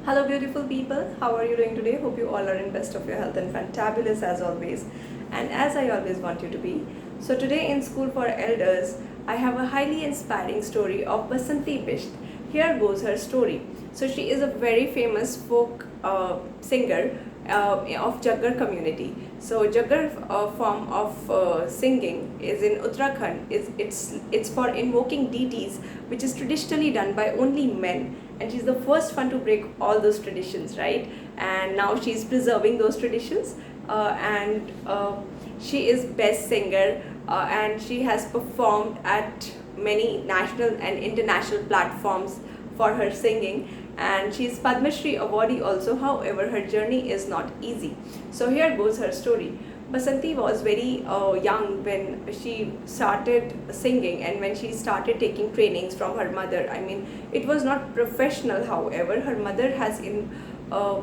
Hello, beautiful people. How are you doing today? Hope you all are in best of your health and fantabulous as always, and as I always want you to be. So today in School for Elders, I have a highly inspiring story of Basanti Bisht. Here goes her story. So she is a very famous folk singer of Jaggar community. So Jaggar form of singing is in Uttarakhand. It's for invoking deities, which is traditionally done by only men. And she's the first one to break all those traditions, right? And now she's preserving those traditions. And she is best singer, and she has performed at many national and international platforms for her singing, and she is Padma Shri awardee also. However, her journey is not easy. So here goes her story. Basanti was very young when she started singing and when she started taking trainings from her mother. I mean, it was not professional, however. Her mother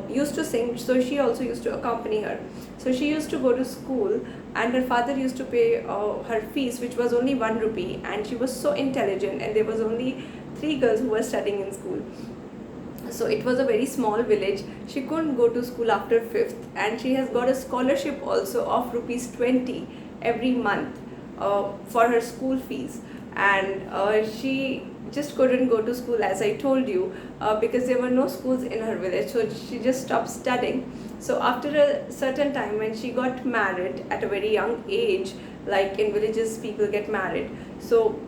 used to sing, so she also used to accompany her. So she used to go to school, and her father used to pay her fees, which was only 1 rupee. And she was so intelligent, and there was only three girls who were studying in school. So it was a very small village. She couldn't go to school after 5th, and she has got a scholarship also of rupees 20 every month for her school fees. And she just couldn't go to school, as I told you, because there were no schools in her village, so she just stopped studying. So after a certain time, when she got married at a very young age, like in villages people get married, so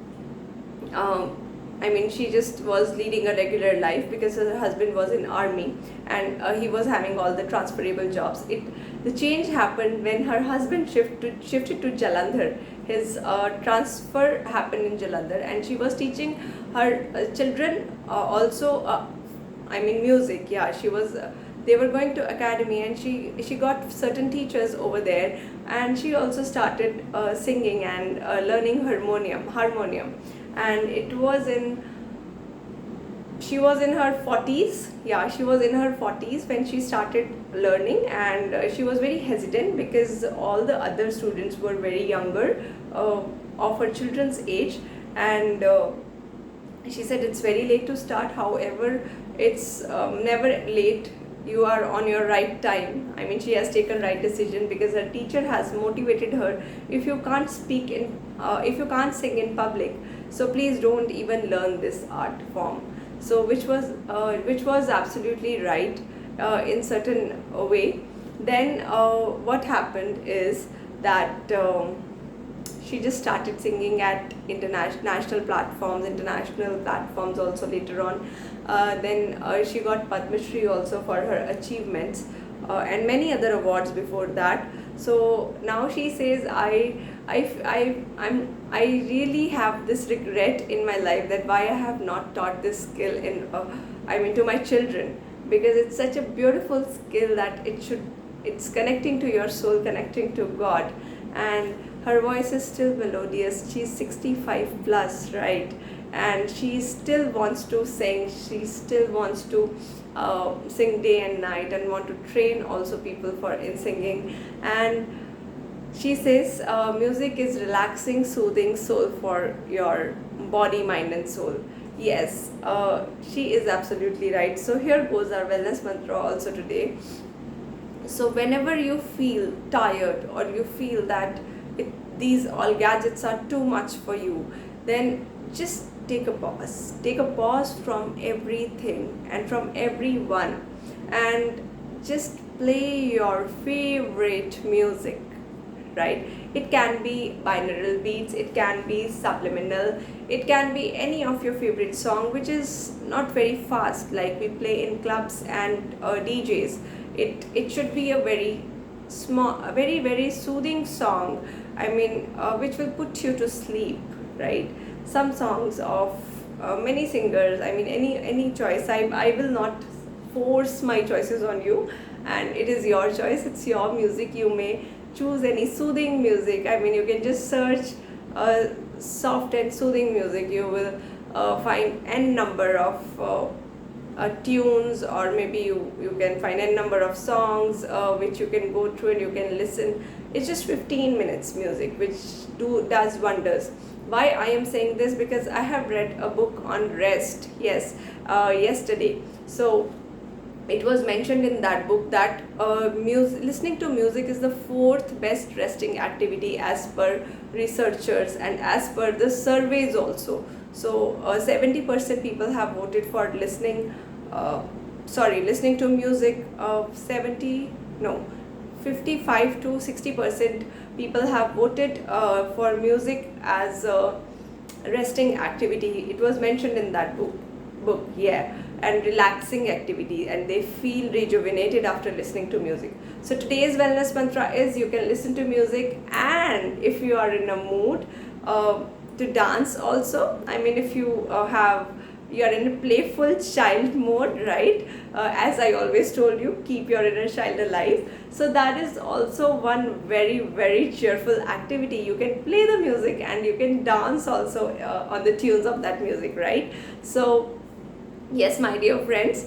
um, I mean, she just was leading a regular life because her husband was in army, and he was having all the transferable jobs. The change happened when her husband shifted to Jalandhar. His transfer happened in Jalandhar, and she was teaching her children also. I mean, music. Yeah, she was. They were going to academy, and she got certain teachers over there, and she also started singing and learning harmonium. And it was in she was in her 40s. Yeah, she was in her 40s when she started learning, and she was very hesitant because all the other students were very younger, of her children's age. And she said it's very late to start. However, it's never late. You are on your right time. I mean, she has taken right decision because her teacher has motivated her. If you can't sing in public, so please don't even learn this art form. So which was absolutely right in certain way. Then what happened is that she just started singing at international platforms also later on. Then she got Padma Shri also for her achievements, and many other awards before that. So now she says, I really have this regret in my life that why I have not taught this skill to my children, because it's such a beautiful skill that it's connecting to your soul, connecting to God. And her voice is still melodious. She's 65 plus, right? And she still wants to sing. She still wants to sing day and night, and want to train also people for in singing. And she says music is relaxing, soothing soul for your body, mind, and soul. Yes, she is absolutely right. So here goes our wellness mantra also today. So whenever you feel tired, or you feel that these all gadgets are too much for you, then just take a pause from everything and from everyone, and just play your favorite music, right? It can be binaural beats, it can be subliminal, it can be any of your favorite song which is not very fast like we play in clubs and DJs. It should be a very small, a very very soothing song. I mean, which will put you to sleep, right? Some songs of many singers. I mean, any choice. I will not force my choices on you, and it is your choice. It's your music. You may choose any soothing music. I mean, you can just search soft and soothing music. You will find n number of tunes, or maybe you can find a number of songs which you can go through and you can listen. It's just 15 minutes music which does wonders. Why I am saying this? Because I have read a book on rest, yes, yesterday. So it was mentioned in that book that listening to music is the fourth best resting activity as per researchers and as per the surveys also. So 70% people have voted for uh, listening to music. 70 no 55 to 60% people have voted for music as a resting activity. It was mentioned in that book, yeah, and relaxing activity, and they feel rejuvenated after listening to music. So today's wellness mantra is you can listen to music, and if you are in a mood to dance also. I mean, if you are in a playful child mode, right? As I always told you, keep your inner child alive. So that is also one very, very cheerful activity. You can play the music and you can dance also on the tunes of that music, right? So yes, my dear friends,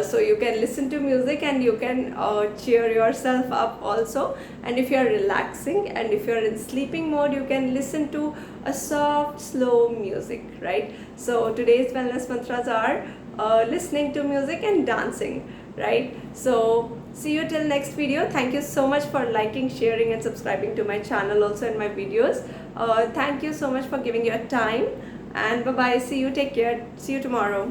so you can listen to music and you can cheer yourself up also. And if you are relaxing and if you are in sleeping mode, you can listen to a soft slow music, right? So today's wellness mantras are listening to music and dancing, right? So see you till next video. Thank you so much for liking, sharing and subscribing to my channel also and my videos. Thank you so much for giving your time, and bye bye. See you, take care, see you tomorrow.